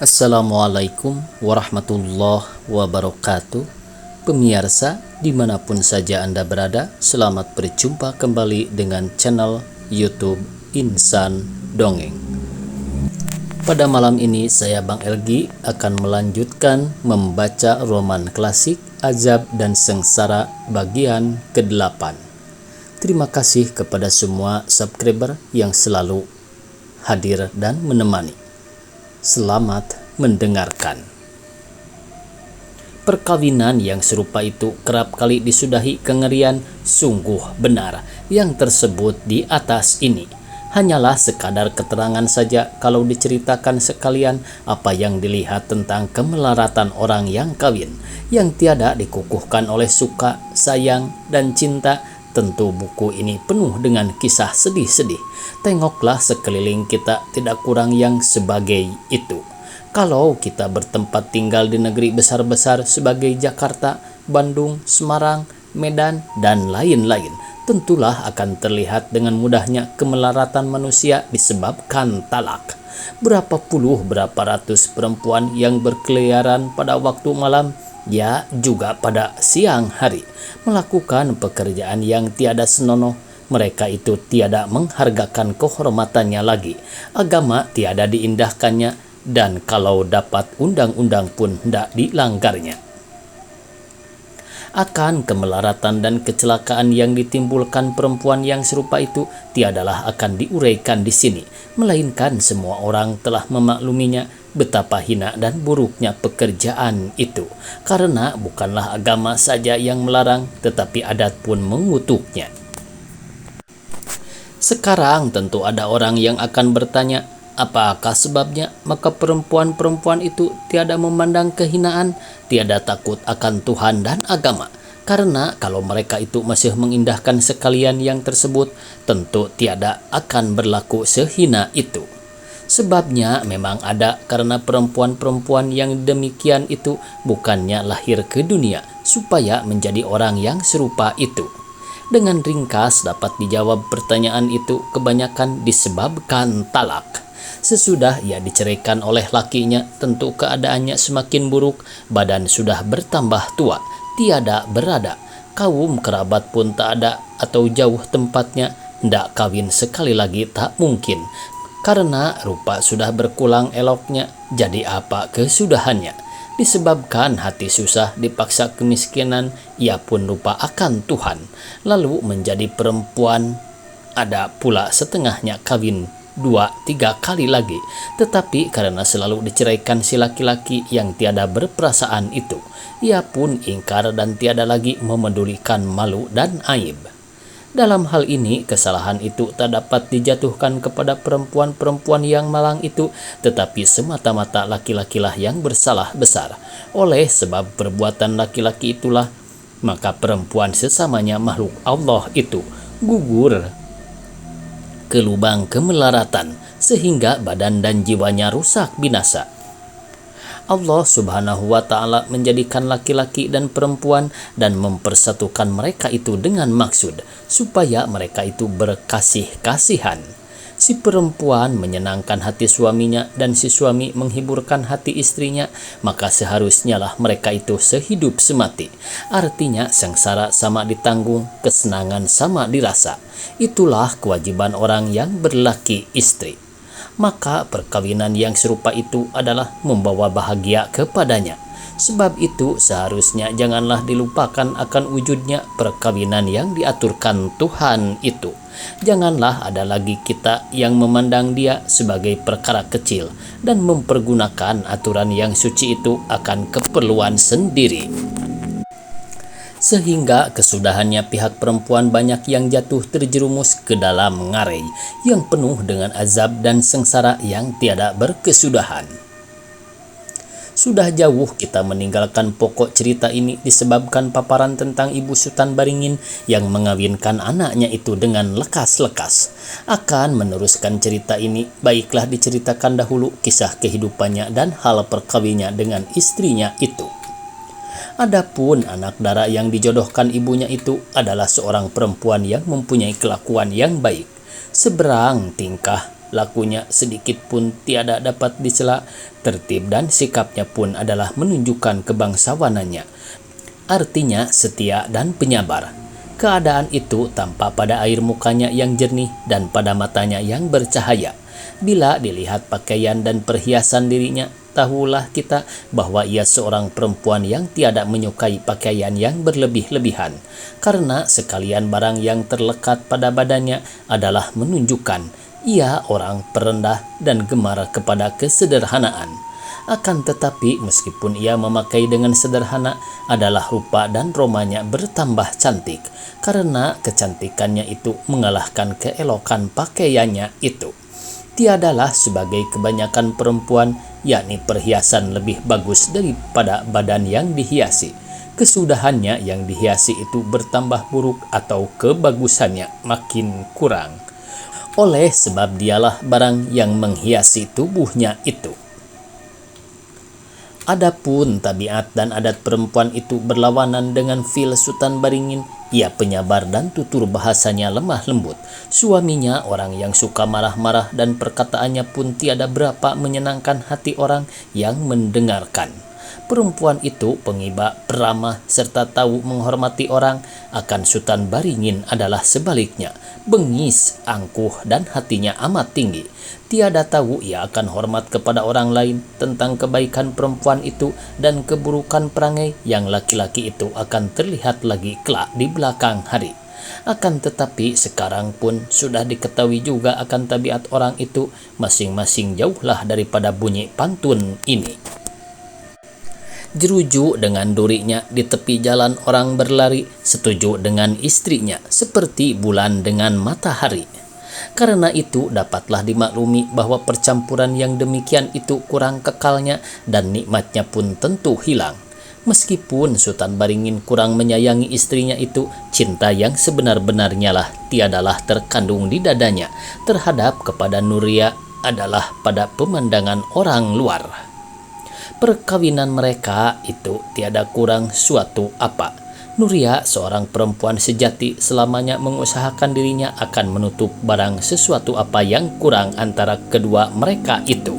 Assalamualaikum warahmatullahi wabarakatuh. Pemirsa dimanapun saja Anda berada, selamat berjumpa kembali dengan channel YouTube Insan Dongeng. Pada malam ini saya Bang Elgi akan melanjutkan membaca roman klasik Azab dan Sengsara bagian ke-8. Terima kasih kepada semua subscriber yang selalu hadir dan menemani. Selamat mendengarkan. Perkawinan yang serupa itu kerap kali disudahi kengerian. Sungguh benar yang tersebut di atas ini hanyalah sekadar keterangan saja kalau diceritakan sekalian apa yang dilihat tentang kemelaratan orang yang kawin, yang tiada dikukuhkan oleh suka, sayang, dan cinta. Tentu buku ini penuh dengan kisah sedih-sedih. Tengoklah sekeliling kita, tidak kurang yang sebagai itu. Kalau kita bertempat tinggal di negeri besar-besar sebagai Jakarta, Bandung, Semarang, Medan, dan lain-lain, tentulah akan terlihat dengan mudahnya kemelaratan manusia disebabkan talak. Berapa puluh, berapa ratus perempuan yang berkeliaran pada waktu malam, ya juga pada siang hari, melakukan pekerjaan yang tiada senonoh. Mereka itu tiada menghargakan kehormatannya lagi, agama tiada diindahkannya, dan kalau dapat undang-undang pun tidak dilanggarnya. Akan kemelaratan dan kecelakaan yang ditimbulkan perempuan yang serupa itu tiadalah akan diuraikan di sini, melainkan semua orang telah memakluminya betapa hina dan buruknya pekerjaan itu, karena bukanlah agama saja yang melarang, tetapi adat pun mengutuknya. Sekarang tentu ada orang yang akan bertanya, apakah sebabnya? Maka perempuan-perempuan itu tiada memandang kehinaan, tiada takut akan Tuhan dan agama. Karena kalau mereka itu masih mengindahkan sekalian yang tersebut, tentu tiada akan berlaku sehina itu. Sebabnya memang ada, karena perempuan-perempuan yang demikian itu bukannya lahir ke dunia supaya menjadi orang yang serupa itu. Dengan ringkas dapat dijawab pertanyaan itu, kebanyakan disebabkan talak. Sesudah ia diceraikan oleh lakinya, tentu keadaannya semakin buruk, badan sudah bertambah tua, tiada berada, kaum kerabat pun tak ada atau jauh tempatnya, ndak kawin sekali lagi tak mungkin. Karena rupa sudah berkulang eloknya, jadi apa kesudahannya? Disebabkan hati susah, dipaksa kemiskinan, ia pun lupa akan Tuhan, lalu menjadi perempuan. Ada pula setengahnya kawin 2-3 kali lagi, tetapi karena selalu diceraikan si laki-laki yang tiada berperasaan itu, ia pun ingkar dan tiada lagi memedulikan malu dan aib. Dalam hal ini, kesalahan itu tak dapat dijatuhkan kepada perempuan-perempuan yang malang itu, tetapi semata-mata laki-lakilah yang bersalah besar. Oleh sebab perbuatan laki-laki itulah, maka perempuan sesamanya makhluk Allah itu gugur ke lubang kemelaratan, sehingga badan dan jiwanya rusak binasa. Allah Subhanahu wa Ta'ala menjadikan laki-laki dan perempuan dan mempersatukan mereka itu dengan maksud supaya mereka itu berkasih-kasihan. Si perempuan menyenangkan hati suaminya dan si suami menghiburkan hati istrinya, maka seharusnya lah mereka itu sehidup semati. Artinya sengsara sama ditanggung, kesenangan sama dirasa. Itulah kewajiban orang yang berlaki istri. Maka perkawinan yang serupa itu adalah membawa bahagia kepadanya. Sebab itu seharusnya janganlah dilupakan akan wujudnya perkawinan yang diaturkan Tuhan itu. Janganlah ada lagi kita yang memandang dia sebagai perkara kecil dan mempergunakan aturan yang suci itu akan keperluan sendiri. Sehingga kesudahannya pihak perempuan banyak yang jatuh terjerumus ke dalam ngarai yang penuh dengan azab dan sengsara yang tiada berkesudahan. Sudah jauh kita meninggalkan pokok cerita ini disebabkan paparan tentang Ibu Sutan Baringin yang mengawinkan anaknya itu dengan lekas-lekas. Akan meneruskan cerita ini, baiklah diceritakan dahulu kisah kehidupannya dan hal perkawinnya dengan istrinya itu. Adapun anak dara yang dijodohkan ibunya itu adalah seorang perempuan yang mempunyai kelakuan yang baik, seberang tingkah, lakunya sedikit pun tiada dapat dicela, tertib dan sikapnya pun adalah menunjukkan kebangsawanannya. Artinya setia dan penyabar. Keadaan itu tampak pada air mukanya yang jernih dan pada matanya yang bercahaya. Bila dilihat pakaian dan perhiasan dirinya, tahulah kita bahwa ia seorang perempuan yang tiada menyukai pakaian yang berlebih-lebihan, karena sekalian barang yang terlekat pada badannya adalah menunjukkan ia orang perendah dan gemar kepada kesederhanaan. Akan tetapi meskipun ia memakai dengan sederhana, adalah rupa dan romanya bertambah cantik, karena kecantikannya itu mengalahkan keelokan pakaiannya itu. Tiadalah sebagai kebanyakan perempuan, yakni perhiasan lebih bagus daripada badan yang dihiasi. Kesudahannya yang dihiasi itu bertambah buruk atau kebagusannya makin kurang. Oleh sebab dialah barang yang menghiasi tubuhnya itu. Adapun tabiat dan adat perempuan itu berlawanan dengan fil Sultan Baringin. Ia penyabar dan tutur bahasanya lemah lembut. Suaminya orang yang suka marah-marah dan perkataannya pun tiada berapa menyenangkan hati orang yang mendengarkan. Perempuan itu pengiba, peramah, serta tahu menghormati orang. Akan Sultan Baringin adalah sebaliknya, bengis, angkuh, dan hatinya amat tinggi. Tiada tahu ia akan hormat kepada orang lain tentang kebaikan perempuan itu dan keburukan perangai yang laki-laki itu akan terlihat lagi kelak di belakang hari. Akan tetapi sekarang pun sudah diketahui juga akan tabiat orang itu, masing-masing jauhlah daripada bunyi pantun ini. Jeruju dengan durinya di tepi jalan orang berlari, setuju dengan istrinya seperti bulan dengan matahari. Karena itu dapatlah dimaklumi bahwa percampuran yang demikian itu kurang kekalnya dan nikmatnya pun tentu hilang. Meskipun Sultan Baringin kurang menyayangi istrinya itu, cinta yang sebenar-benarnya lah tiadalah terkandung di dadanya terhadap kepada Nuria adalah pada pemandangan orang luar. Perkawinan mereka itu tiada kurang suatu apa. Nuria, seorang perempuan sejati, selamanya mengusahakan dirinya akan menutup barang sesuatu apa yang kurang antara kedua mereka itu,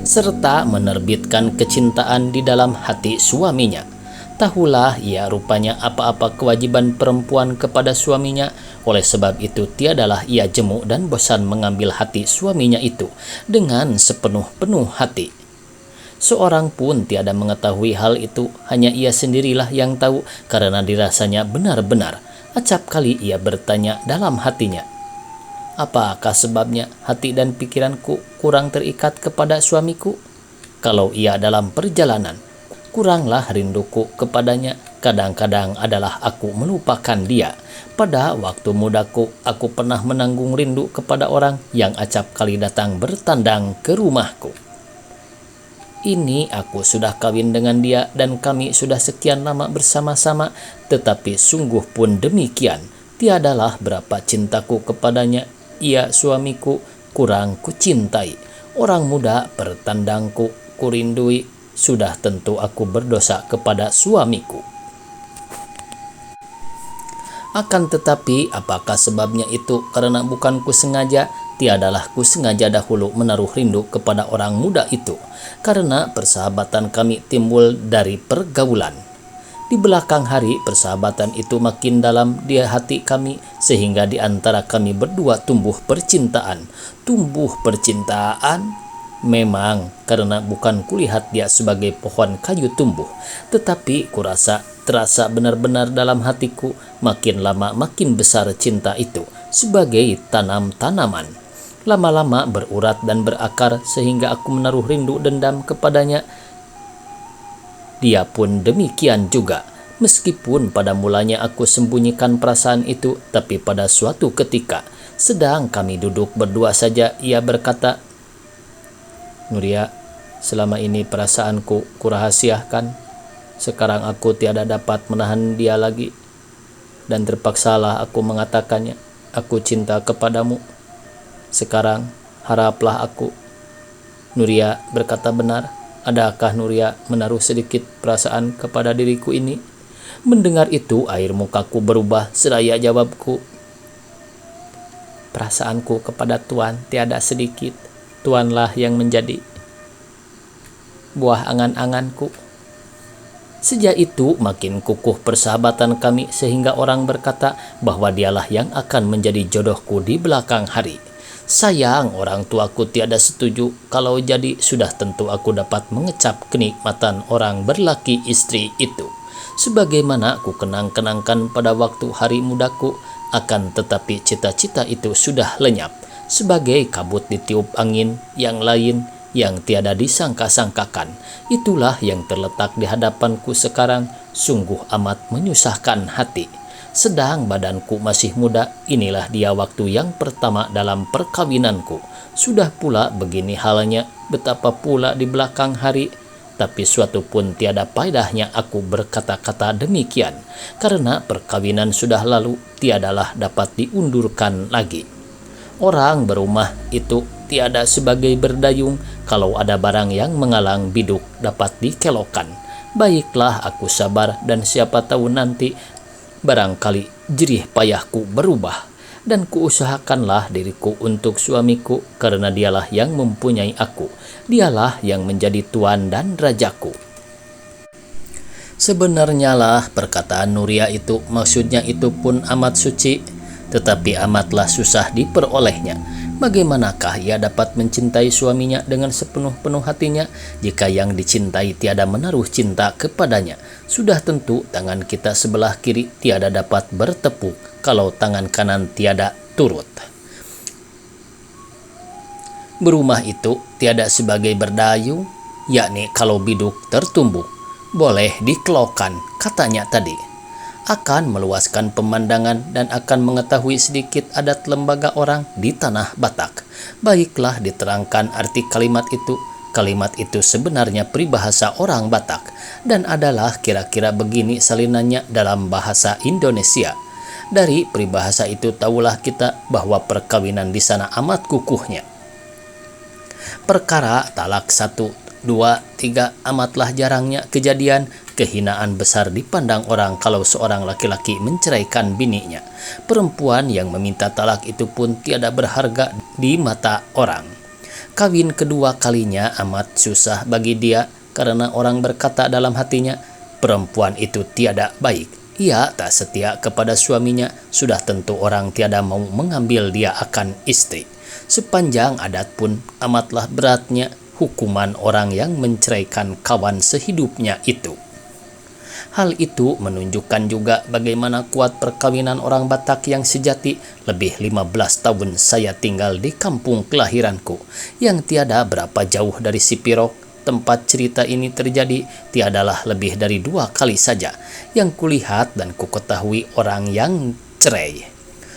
serta menerbitkan kecintaan di dalam hati suaminya. Tahulah ia rupanya apa-apa kewajiban perempuan kepada suaminya. Oleh sebab itu tiadalah ia jemu dan bosan mengambil hati suaminya itu dengan sepenuh-penuh hati. Seorang pun tiada mengetahui hal itu, hanya ia sendirilah yang tahu, karena dirasanya benar-benar. Acap kali ia bertanya dalam hatinya, apakah sebabnya hati dan pikiranku kurang terikat kepada suamiku? Kalau ia dalam perjalanan, kuranglah rinduku kepadanya. Kadang-kadang adalah aku melupakan dia. Pada waktu mudaku, aku pernah menanggung rindu kepada orang yang acap kali datang bertandang ke rumahku. Ini aku sudah kawin dengan dia dan kami sudah sekian lama bersama-sama, tetapi sungguh pun demikian, tiadalah berapa cintaku kepadanya. Ia suamiku kurang kucintai. Orang muda bertandangku kurindui, sudah tentu aku berdosa kepada suamiku. Akan tetapi apakah sebabnya itu? Karena bukan kusengaja, tiadalah kusengaja dahulu menaruh rindu kepada orang muda itu, karena persahabatan kami timbul dari pergaulan. Di belakang hari persahabatan itu makin dalam di hati kami, sehingga di antara kami berdua tumbuh percintaan. Tumbuh percintaan memang, karena bukan kulihat dia sebagai pohon kayu tumbuh, tetapi terasa benar-benar dalam hatiku. Makin lama makin besar cinta itu sebagai tanam-tanaman. Lama-lama berurat dan berakar sehingga aku menaruh rindu dendam kepadanya. Dia pun demikian juga. Meskipun pada mulanya aku sembunyikan perasaan itu, tapi pada suatu ketika, sedang kami duduk berdua saja, ia berkata, Nuria, selama ini perasaanku kurahasiakan. Sekarang aku tiada dapat menahan dia lagi, dan terpaksalah aku mengatakannya. Aku cinta kepadamu. Sekarang haraplah aku. Nuria berkata benar. Adakah Nuria menaruh sedikit perasaan kepada diriku ini? Mendengar itu air mukaku berubah seraya jawabku, perasaanku kepada Tuan tiada sedikit. Tuanlah yang menjadi buah angan-anganku. Sejak itu makin kukuh persahabatan kami sehingga orang berkata bahwa dialah yang akan menjadi jodohku di belakang hari. Sayang orang tuaku tiada setuju, kalau jadi sudah tentu aku dapat mengecap kenikmatan orang berlaki istri itu. Sebagaimana ku kenang-kenangkan pada waktu hari mudaku, akan tetapi cita-cita itu sudah lenyap, sebagai kabut ditiup angin yang lain yang tiada disangka-sangkakan. Itulah yang terletak di hadapanku sekarang, sungguh amat menyusahkan hati. Sedang badanku masih muda, inilah dia waktu yang pertama dalam perkawinanku. Sudah pula begini halnya, betapa pula di belakang hari. Tapi suatu pun tiada faedahnya aku berkata-kata demikian, karena perkawinan sudah lalu, tiadalah dapat diundurkan lagi. Orang berumah itu tiada sebagai berdayung, kalau ada barang yang mengalang biduk dapat dikelokan. Baiklah aku sabar, dan siapa tahu nanti barangkali jerih payahku berubah, dan kuusahakanlah diriku untuk suamiku, karena dialah yang mempunyai aku, dialah yang menjadi tuan dan rajaku. Sebenarnya lah perkataan Nuria itu, maksudnya itu pun amat suci, tetapi amatlah susah diperolehnya. Bagaimanakah ia dapat mencintai suaminya dengan sepenuh-penuh hatinya jika yang dicintai tiada menaruh cinta kepadanya? Sudah tentu tangan kita sebelah kiri tiada dapat bertepuk kalau tangan kanan tiada turut. Berumah itu tiada sebagai berdayung, yakni kalau biduk tertumbuk boleh dikelokan, katanya tadi. Akan meluaskan pemandangan dan akan mengetahui sedikit adat lembaga orang di tanah Batak. Baiklah diterangkan arti kalimat itu. Kalimat itu sebenarnya peribahasa orang Batak dan adalah kira-kira begini salinannya dalam bahasa Indonesia. Dari peribahasa itu tahulah kita bahwa perkawinan di sana amat kukuhnya. Perkara talak 1, 2, 3 amatlah jarangnya kejadian. Kehinaan besar dipandang orang kalau seorang laki-laki menceraikan bininya. Perempuan yang meminta talak itu pun tiada berharga di mata orang. Kawin kedua kalinya amat susah bagi dia, karena orang berkata dalam hatinya, perempuan itu tiada baik. Ia tak setia kepada suaminya, sudah tentu orang tiada mau mengambil dia akan istri. Sepanjang adat pun amatlah beratnya hukuman orang yang menceraikan kawan sehidupnya itu. Hal itu menunjukkan juga bagaimana kuat perkawinan orang Batak yang sejati. Lebih 15 tahun saya tinggal di kampung kelahiranku, yang tiada berapa jauh dari Sipirok. Tempat cerita ini terjadi tiadalah lebih dari 2 kali saja yang kulihat dan kuketahui orang yang cerai.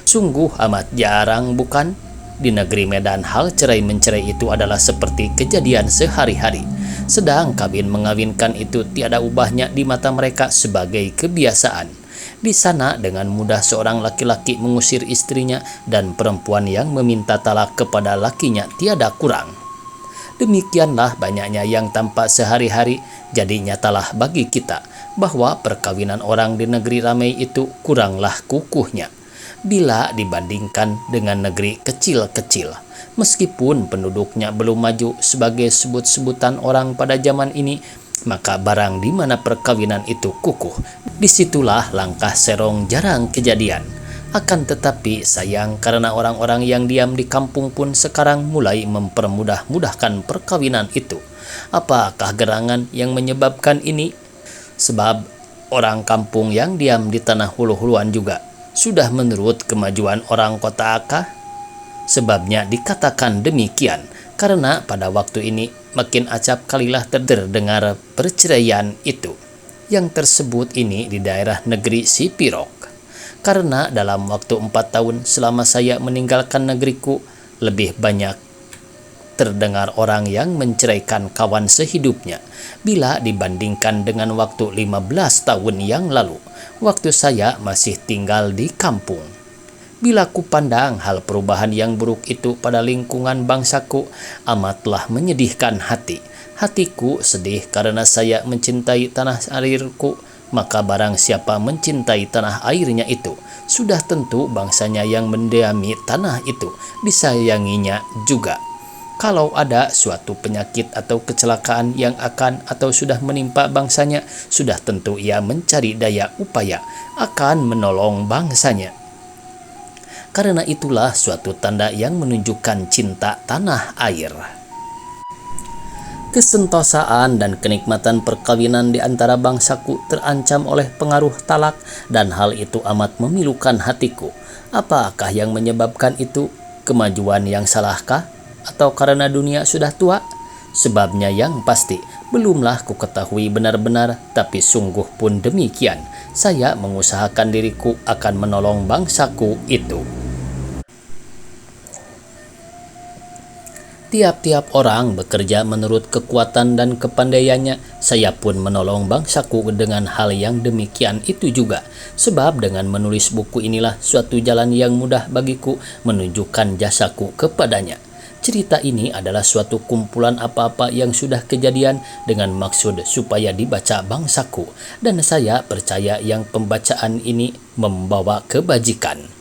Sungguh amat jarang, bukan? Di negeri Medan hal cerai-mencerai itu adalah seperti kejadian sehari-hari. Sedang kawin mengawinkan itu tiada ubahnya di mata mereka sebagai kebiasaan. Di sana dengan mudah seorang laki-laki mengusir istrinya, dan perempuan yang meminta talak kepada lakinya tiada kurang. Demikianlah banyaknya yang tampak sehari-hari, jadi nyatalah bagi kita bahwa perkawinan orang di negeri ramai itu kuranglah kukuhnya bila dibandingkan dengan negeri kecil-kecil. Meskipun penduduknya belum maju sebagai sebut-sebutan orang pada zaman ini, maka barang di mana perkawinan itu kukuh, disitulah langkah serong jarang kejadian. Akan tetapi sayang, karena orang-orang yang diam di kampung pun sekarang mulai mempermudah-mudahkan perkawinan itu. Apakah gerangan yang menyebabkan ini? Sebab orang kampung yang diam di tanah hulu-huluan juga sudah menurut kemajuan orang kota akah. Sebabnya dikatakan demikian, karena pada waktu ini makin acap kalilah terdengar perceraian itu. Yang tersebut ini di daerah negeri Sipirok. Karena dalam waktu 4 tahun selama saya meninggalkan negeriku, lebih banyak terdengar orang yang menceraikan kawan sehidupnya bila dibandingkan dengan waktu 15 tahun yang lalu, waktu saya masih tinggal di kampung. Bila kupandang hal perubahan yang buruk itu pada lingkungan bangsaku, amatlah menyedihkan hati. Hatiku sedih karena saya mencintai tanah airku, maka barang siapa mencintai tanah airnya itu, sudah tentu bangsanya yang mendiami tanah itu disayanginya juga. Kalau ada suatu penyakit atau kecelakaan yang akan atau sudah menimpa bangsanya, sudah tentu ia mencari daya upaya akan menolong bangsanya. Karena itulah suatu tanda yang menunjukkan cinta tanah air. Kesentosaan dan kenikmatan perkawinan di antara bangsaku terancam oleh pengaruh talak, dan hal itu amat memilukan hatiku. Apakah yang menyebabkan itu? Kemajuan yang salahkah? Atau karena dunia sudah tua? Sebabnya yang pasti belumlah ku ketahui benar-benar, tapi sungguh pun demikian. Saya mengusahakan diriku akan menolong bangsaku itu. Tiap-tiap orang bekerja menurut kekuatan dan kepandaiannya. Saya pun menolong bangsaku dengan hal yang demikian itu juga. Sebab dengan menulis buku inilah suatu jalan yang mudah bagiku menunjukkan jasaku kepadanya. Cerita ini adalah suatu kumpulan apa-apa yang sudah kejadian dengan maksud supaya dibaca bangsaku. Dan saya percaya yang pembacaan ini membawa kebajikan.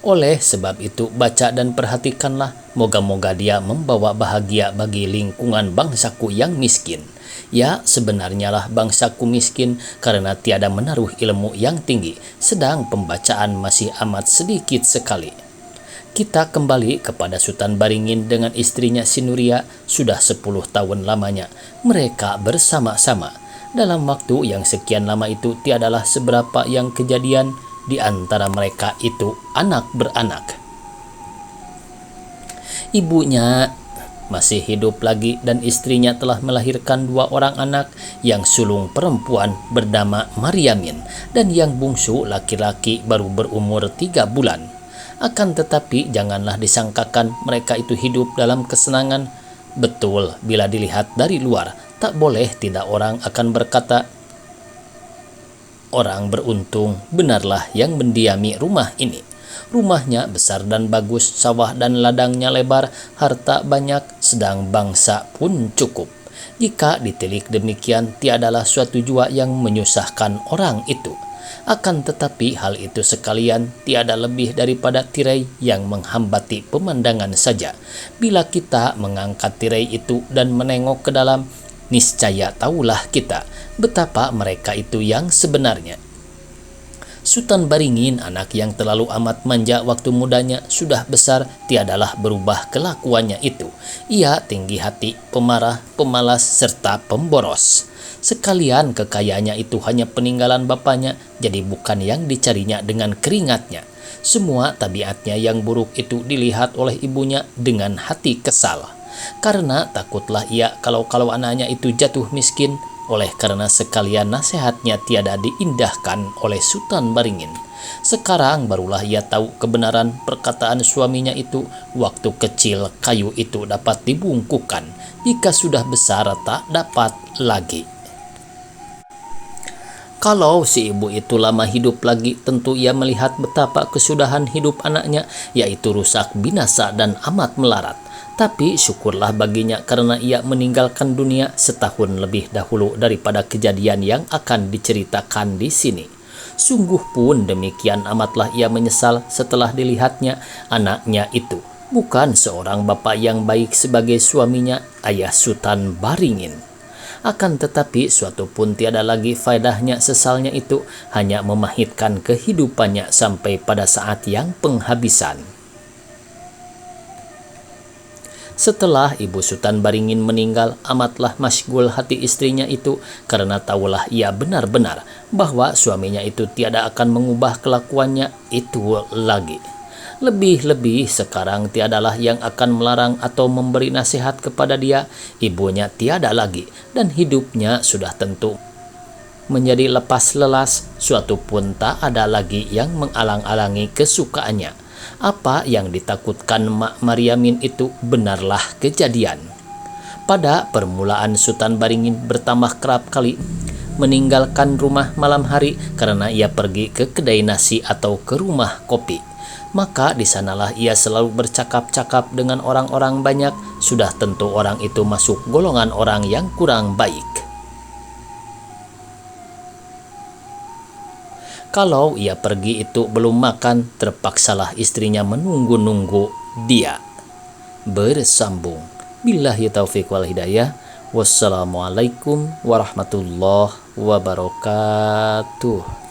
Oleh sebab itu, baca dan perhatikanlah, moga-moga dia membawa bahagia bagi lingkungan bangsaku yang miskin. Ya, sebenarnya lah bangsaku miskin karena tiada menaruh ilmu yang tinggi, sedang pembacaan masih amat sedikit sekali. Kita kembali kepada Sutan Baringin dengan istrinya Sinuria. Sudah 10 tahun lamanya mereka bersama-sama. Dalam waktu yang sekian lama itu tiadalah seberapa yang kejadian. Di antara mereka itu anak beranak. Ibunya masih hidup lagi dan istrinya telah melahirkan 2 orang anak, yang sulung perempuan bernama Mariamin dan yang bungsu laki-laki baru berumur 3 bulan. Akan tetapi janganlah disangkakan mereka itu hidup dalam kesenangan. Betul, bila dilihat dari luar, tak boleh tidak orang akan berkata, orang beruntung benarlah yang mendiami rumah ini. Rumahnya besar dan bagus, sawah dan ladangnya lebar, harta banyak, sedang bangsa pun cukup. Jika ditilik demikian, tiadalah suatu jua yang menyusahkan orang itu. Akan tetapi hal itu sekalian tiada lebih daripada tirai yang menghambati pemandangan saja. Bila kita mengangkat tirai itu dan menengok ke dalam, niscaya tahulah kita betapa mereka itu yang sebenarnya. Sutan Baringin, anak yang terlalu amat manja waktu mudanya, sudah besar tiadalah berubah kelakuannya itu. Ia tinggi hati, pemarah, pemalas, serta pemboros. Sekalian kekayaannya itu hanya peninggalan bapaknya, jadi bukan yang dicarinya dengan keringatnya. Semua tabiatnya yang buruk itu dilihat oleh ibunya dengan hati kesal. Karena takutlah ia kalau anaknya itu jatuh miskin. Oleh karena sekalian nasihatnya tiada diindahkan oleh Sutan Baringin. Sekarang barulah ia tahu kebenaran perkataan suaminya itu, waktu kecil kayu itu dapat dibungkukan, jika sudah besar tak dapat lagi. Kalau si ibu itu lama hidup lagi, tentu ia melihat betapa kesudahan hidup anaknya, yaitu rusak, binasa, dan amat melarat. Tapi syukurlah baginya karena ia meninggalkan dunia setahun lebih dahulu daripada kejadian yang akan diceritakan di sini. Sungguh pun demikian amatlah ia menyesal setelah dilihatnya anaknya itu bukan seorang bapa yang baik sebagai suaminya, ayah Sutan Baringin. Akan tetapi suatu pun tiada lagi faedahnya sesalnya itu, hanya memahitkan kehidupannya sampai pada saat yang penghabisan. Setelah ibu Sutan Baringin meninggal, amatlah masyghul hati istrinya itu, karena tahulah ia benar-benar bahwa suaminya itu tiada akan mengubah kelakuannya itu lagi. Lebih-lebih sekarang tiadalah yang akan melarang atau memberi nasihat kepada dia. Ibunya tiada lagi, dan hidupnya sudah tentu menjadi lepas lelas. Suatu pun tak ada lagi yang mengalang-alangi kesukaannya. Apa yang ditakutkan Mak Mariamin itu benarlah kejadian. Pada permulaan Sutan Baringin bertambah kerap kali meninggalkan rumah malam hari karena ia pergi ke kedai nasi atau ke rumah kopi. Maka di sanalah ia selalu bercakap-cakap dengan orang-orang banyak. Sudah tentu orang itu masuk golongan orang yang kurang baik. Kalau ia pergi itu belum makan, terpaksalah istrinya menunggu-nunggu dia. Bersambung. Billahi taufiq wal hidayah. Wassalamualaikum warahmatullahi wabarakatuh.